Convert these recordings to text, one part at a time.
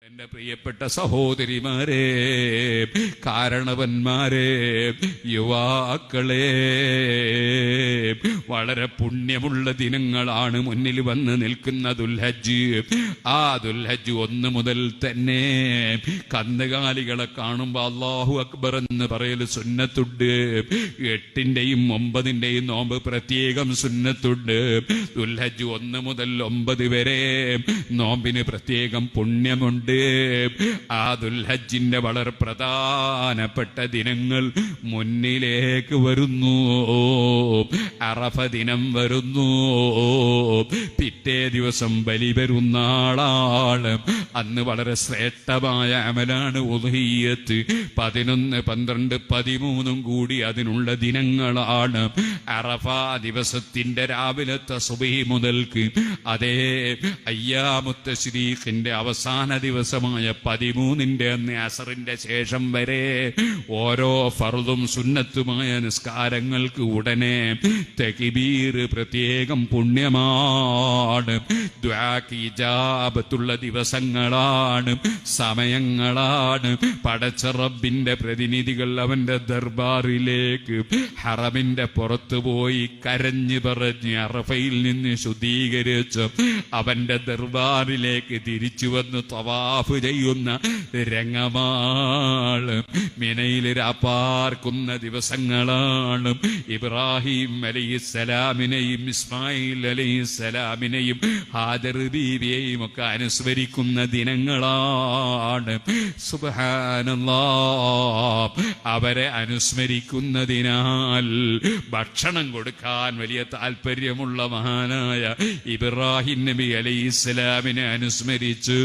എന്റെ പ്രിയപ്പെട്ട സഹോദരിമാരെ, കാരണവന്മാരെ, യുവാക്കളെ, വളരെ പുണ്യമുള്ള ദിനങ്ങളാണ് മുന്നിൽ വന്ന് നിൽക്കുന്ന ദുൽഹജ്ജ്. ആ ദുൽഹജ്ജ് 1 മുതൽ തന്നെ കന്നുകാലികളെ കാണുമ്പോൾ അല്ലാഹു അക്ബർ എന്ന് പറയൽ സുന്നത്തുണ്ട്. 8-ന്റെയും 9-ന്റെയും നോമ്പ് പ്രത്യേകം സുന്നത്തുണ്ട്. ദുൽഹജ്ജ് 1 മുതൽ 9 വരെ നോമ്പിന് പ്രത്യേകം പുണ്യമുണ്ട്. ആ ദുൽഹജ്ജിന്റെ വളരെ പ്രധാനപ്പെട്ട ദിനങ്ങൾ മുന്നിലേക്ക് വരുന്നു. അറഫ ദിനം വരുന്നു. പിറ്റേ ദിവസം ബലിപെരുന്നാളാണ്. അന്ന് വളരെ ശ്രേഷ്ഠമായ അമലാണ് ഉദ്ഹിയ്യത്ത്. 11, 12, 13 കൂടി അതിനുള്ള ദിനങ്ങളാണ്. അറഫ ദിവസത്തിന്റെ രാവിലത്തെ സുബഹി മുതൽക്ക് അതേ അയ്യാമുത്ത തശ്രീഖിന്റെ അവസാന ദിവസമായ 13-ന്റെ അന്ന് അസറിന്റെ ശേഷം വരെ ഓരോ ഫർദും സുന്നത്തുമായ നിസ്കാരങ്ങൾക്ക് ഉടനെ തക്ബീർ പ്രത്യേകം പുണ്യമാണ്. ദുആക്ക് ഇജാബത്തുള്ള ദിവസങ്ങളാണ്, സമയങ്ങളാണ്. പടച്ച റബ്ബിന്റെ പ്രതിനിധികൾ അവന്റെ ദർബാറിലേക്ക് ഹറമിന്റെ പുറത്തു പോയി കരഞ്ഞു പറഞ്ഞ് അറഫയിൽ നിന്ന് ശുദ്ധീകരിച്ച് അവന്റെ ദർബാറിലേക്ക് തിരിച്ചു വന്ന് തവാഫ് ചെയ്യുന്ന രംഗമാണ്. മിനയിൽ രാപ്പാർക്കുന്ന ദിവസങ്ങളാണ്. ഇബ്രാഹിം അലൈഹിസ്സലാമിനെയും ഇസ്മായിൽ അലൈഹിസ്സലാമിനെയും ഹാജർ ബീവിയെയും ഒക്കെ അനുസ്മരിക്കുന്ന ദിനങ്ങളാണ്. സുബ്ഹാനല്ലാഹ്, അവരെ അനുസ്മരിക്കുന്നതിനാൽ ഭക്ഷണം കൊടുക്കാൻ വലിയ താല്പര്യമുള്ള മഹാനായ ഇബ്രാഹിം നബി അലൈഹിസ്സലാമിനെ അനുസ്മരിച്ച്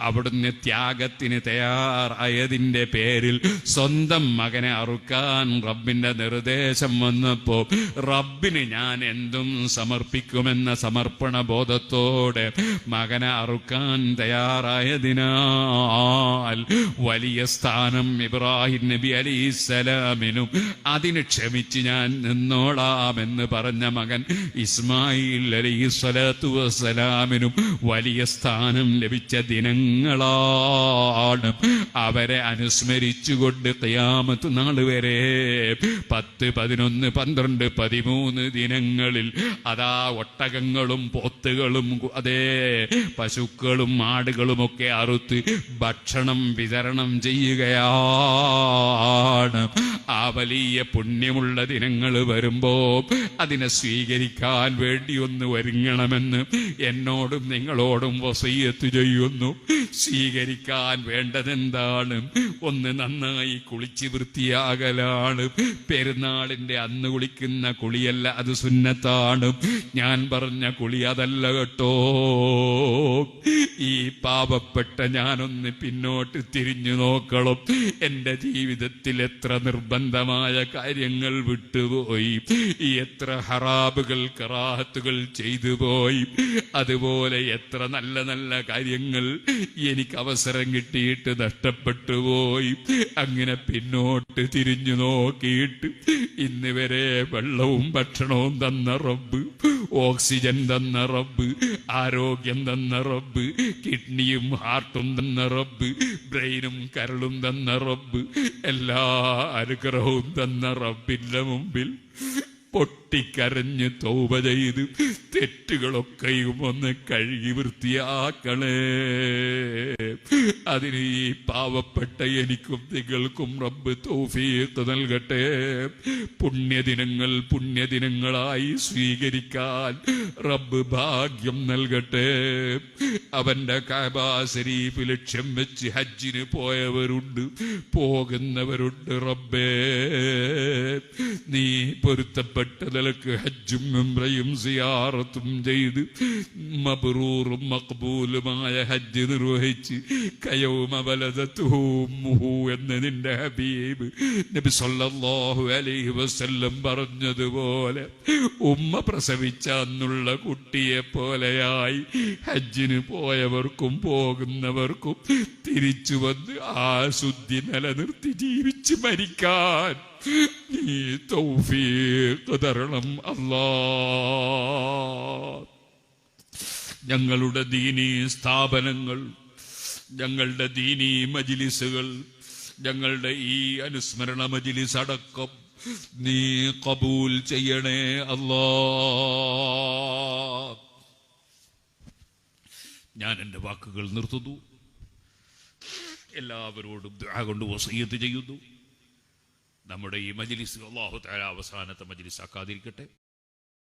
അവിടുന്ന് ത്യാഗത്തിന് തയ്യാറായതിന്റെ പേരിൽ സ്വന്തം മകനെ അറുക്കാൻ റബ്ബിന്റെ നിർദ്ദേശം വന്നപ്പോ റബ്ബിന് ഞാൻ എന്തും സമർപ്പിക്കുമെന്ന സമർപ്പണ ബോധത്തോടെ മകനെ അറുക്കാൻ തയ്യാറായതിനാൽ വലിയ സ്ഥാനം ഇബ്രാഹിം നബി അലൈഹിസ്സലാമിനും അതിന് ക്ഷമിച്ച് ഞാൻ നിന്നോളാമെന്ന് പറഞ്ഞ മകൻ ഇസ്മായിൽ അലൈഹിസ്സലാത്തു വസ്സലാമിനും വലിയ സ്ഥാനം ലഭിച്ച ദിനങ്ങളാണ്. അവരെ അനുസ്മരിച്ചുകൊണ്ട് ഖിയാമത്ത് നാൾ വരെ 10, 11, 12, 13 ദിനങ്ങളിൽ അതാ ഒട്ടകങ്ങളും പോത്തുകളും അതേ പശുക്കളും ആടുകളുമൊക്കെ അറുത്ത് ഭക്ഷണം വിതരണം ചെയ്യുകയാണ്. ആ വലിയ പുണ്യമുള്ള ദിനങ്ങൾ വരുമ്പോ അതിനെ സ്വീകരിക്കാൻ വേണ്ടി ഒന്ന് ഒരുങ്ങണമെന്ന് എന്നോടും നിങ്ങളോടും വസിയ്യത്ത് ചെയ്യുന്നു. സ്വീകരിക്കാൻ വേണ്ടതെന്താണ്? ഒന്ന് നന്നായി കുളിച്ച് വൃത്തിയാകലാണ്. പെരുന്നാളിന്റെ അന്ന് കുളിക്കുന്ന കുളിയല്ല, അത് സുന്നത്താണ്. ഞാൻ പറഞ്ഞ കുളി അതല്ല കേട്ടോ. ഈ പാപപ്പെട്ട ഞാനൊന്ന് പിന്നോട്ട് തിരിഞ്ഞു നോക്കണം. എന്റെ ജീവിതത്തിൽ എത്ര നിർബന്ധമായ കാര്യങ്ങൾ വിട്ടുപോയി, എത്ര ഹറാബുകൾ കറാഹത്തുകൾ ചെയ്തു പോയി. അതുപോലെ എത്ര നല്ല നല്ല കാര്യങ്ങൾ എനിക്ക് അവസരം കിട്ടിയിട്ട് നഷ്ടപ്പെട്ടു പോയി. അങ്ങനെ പിന്നോട്ട് തിരിഞ്ഞു നോക്കിയിട്ട് ഇന്ന് വരെ വെള്ളവും ഭക്ഷണവും തന്ന റബ്ബ്, ഓക്സിജൻ തന്ന റബ്ബ്, ആരോഗ്യം തന്ന റബ്ബ്, കിഡ്നിയും ഹാർട്ടും തന്ന റബ്ബ്, ബ്രെയിനും കരളും തന്ന റബ്ബ്, എല്ലാ അനുഗ്രഹവും തന്ന റബ്ബിന്റെ മുമ്പിൽ പൊട്ടിക്കരഞ്ഞ് തൗബ ചെയ്ത് തെറ്റുകളൊക്കെയും ഒന്ന് കഴുകി വൃത്തിയാക്കണേ. അതിന് ഈ പാവപ്പെട്ട എനിക്കും നിങ്ങൾക്കും റബ്ബ് തൗഫീഖ് നൽകട്ടെ. പുണ്യദിനങ്ങൾ പുണ്യദിനങ്ങളായി സ്വീകരിക്കാൻ റബ്ബ് ഭാഗ്യം നൽകട്ടെ. അവന്റെ കഅബ ശരീഫ് ലക്ഷ്യം വെച്ച് ഹജ്ജിന് പോയവരുണ്ട്, പോകുന്നവരുണ്ട്. റബ്ബേ, നീ പൊരുത്തപ്പെട്ട നിലക്ക് ഹജ്ജും ഉംറയും സിയാറത്തും ചെയ്ത് മബ്റൂറും മഖ്ബൂലുമായ ഹജ്ജ് നിർവഹിച്ച് കയൗമ വലദതുഹു ഉമ്മുഹു എന്ന നിന്റെ ഹബീബ് നബി സല്ലല്ലാഹു അലൈഹി വസല്ലം പറഞ്ഞതുപോലെ ഉമ്മ പ്രസവിച്ച അന്നുള്ള കുട്ടിയെ പോലെയായി ഹജ്ജിന് പോയവർക്കും പോകുന്നവർക്കും തിരിച്ചു വന്ന് ആ ശുദ്ധി നിലനിർത്തി ജീവിച്ച് മരിക്കാൻ നീ തൗഫീഖ് തരണം അല്ലാഹ്. ഞങ്ങളുടെ ദീനീ സ്ഥാപനങ്ങൾ ഞങ്ങളുടെ ദീനീ മജ്ലിസുകൾ, ഞങ്ങളുടെ ഈ അനുസ്മരണ മജ്ലിസ് അടക്കം നീ ഖബൂൽ ചെയ്യണേ അല്ലാഹ്. ഞാൻ എൻ്റെ വാക്കുകൾ നിർത്തുന്നു. എല്ലാവരോടും ദുആ കൊണ്ട് വസിയ്യത്ത് ചെയ്യുന്നു. നമ്മുടെ ഈ മജ്ലിസ് അല്ലാഹു തആല അവസാനത്തെ മജ്ലിസ് ആക്കാതിരിക്കട്ടെ.